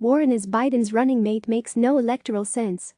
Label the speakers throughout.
Speaker 1: Warren as Biden's running mate makes no electoral sense.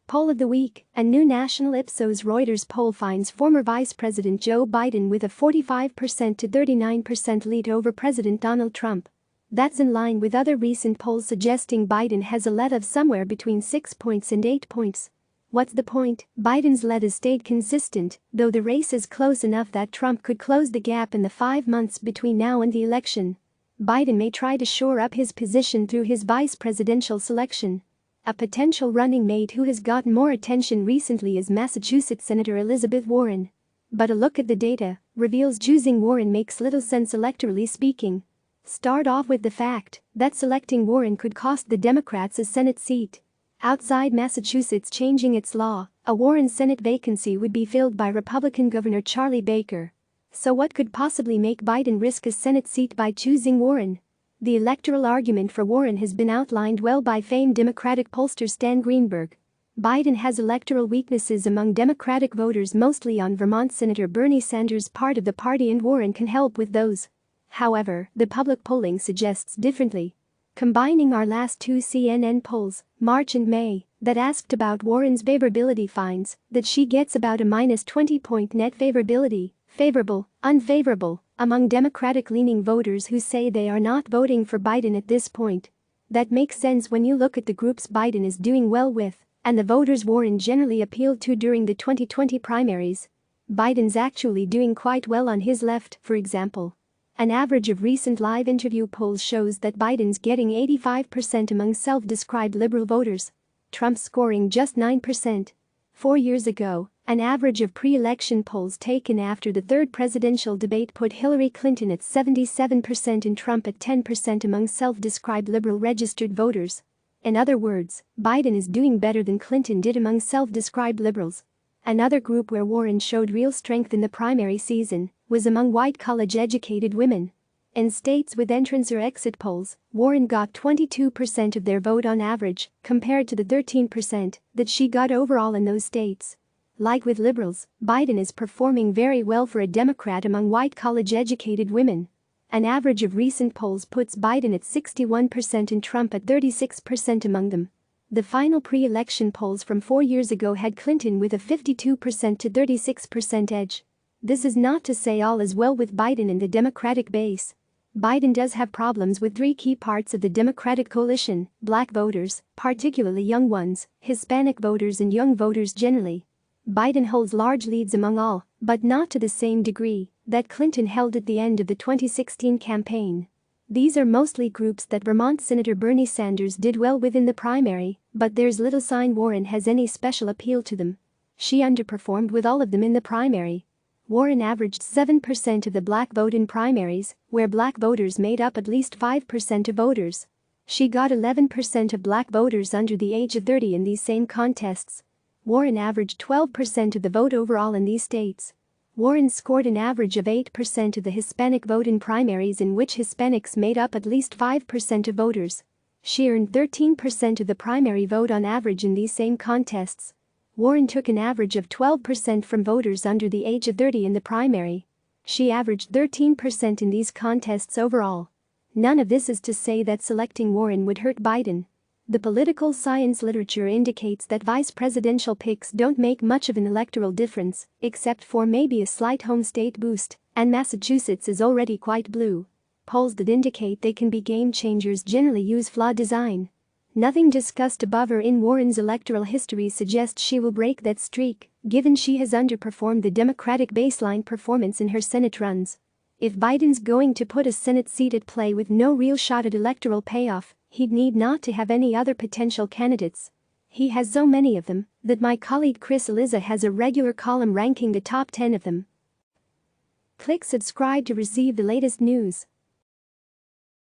Speaker 1: Poll of the week. A new national Ipsos Reuters poll finds former Vice President Joe Biden with a 45% to 39% lead over President Donald Trump. That's in line with other recent polls suggesting Biden has a lead of somewhere between 6 points and 8 points. What's the point? Biden's lead has stayed consistent, though the race is close enough that Trump could close the gap in the 5 months between now and the election. Biden may try to shore up his position through his vice presidential selection. A potential running mate who has gotten more attention recently is Massachusetts Senator Elizabeth Warren. But a look at the data reveals choosing Warren makes little sense electorally speaking. Start off with the fact that selecting Warren could cost the Democrats a Senate seat. Outside Massachusetts changing its law, a Warren Senate vacancy would be filled by Republican Governor Charlie Baker. So what could possibly make Biden risk a Senate seat by choosing Warren? The electoral argument for Warren has been outlined well by famed Democratic pollster Stan Greenberg. Biden has electoral weaknesses among Democratic voters, mostly on Vermont Senator Bernie Sanders' part of the party, and Warren can help with those. However, the public polling suggests differently. Combining our last two CNN polls, March and May, that asked about Warren's favorability finds that she gets about a minus 20-point net favorability, favorable, unfavorable, among Democratic-leaning voters who say they are not voting for Biden at this point. That makes sense when you look at the groups Biden is doing well with and the voters Warren generally appealed to during the 2020 primaries. Biden's actually doing quite well on his left, for example. An average of recent live interview polls shows that Biden's getting 85% among self-described liberal voters. Trump's scoring just 9%. 4 years ago, an average of pre-election polls taken after the third presidential debate put Hillary Clinton at 77% and Trump at 10% among self-described liberal registered voters. In other words, Biden is doing better than Clinton did among self-described liberals. Another group where Warren showed real strength in the primary season was among white college-educated women. In states with entrance or exit polls, Warren got 22% of their vote on average, compared to the 13% that she got overall in those states. Like with liberals, Biden is performing very well for a Democrat among white college-educated women. An average of recent polls puts Biden at 61% and Trump at 36% among them. The final pre-election polls from 4 years ago had Clinton with a 52% to 36% edge. This is not to say all is well with Biden and the Democratic base. Biden does have problems with three key parts of the Democratic coalition: black voters, particularly young ones, Hispanic voters, and young voters generally. Biden holds large leads among all, but not to the same degree that Clinton held at the end of the 2016 campaign. These are mostly groups that Vermont Senator Bernie Sanders did well with in the primary, but there's little sign Warren has any special appeal to them. She underperformed with all of them in the primary. Warren averaged 7% of the black vote in primaries, where black voters made up at least 5% of voters. She got 11% of black voters under the age of 30 in these same contests. Warren averaged 12% of the vote overall in these states. Warren scored an average of 8% of the Hispanic vote in primaries in which Hispanics made up at least 5% of voters. She earned 13% of the primary vote on average in these same contests. Warren took an average of 12% from voters under the age of 30 in the primary. She averaged 13% in these contests overall. None of this is to say that selecting Warren would hurt Biden. The political science literature indicates that vice presidential picks don't make much of an electoral difference, except for maybe a slight home state boost, and Massachusetts is already quite blue. Polls that indicate they can be game changers generally use flawed design. Nothing discussed above or in Warren's electoral history suggests she will break that streak, given she has underperformed the Democratic baseline performance in her Senate runs. If Biden's going to put a Senate seat at play with no real shot at electoral payoff, he'd need not to have any other potential candidates. He has so many of them that my colleague Chris Eliza has a regular column ranking the top 10 of them. Click subscribe to receive the latest news.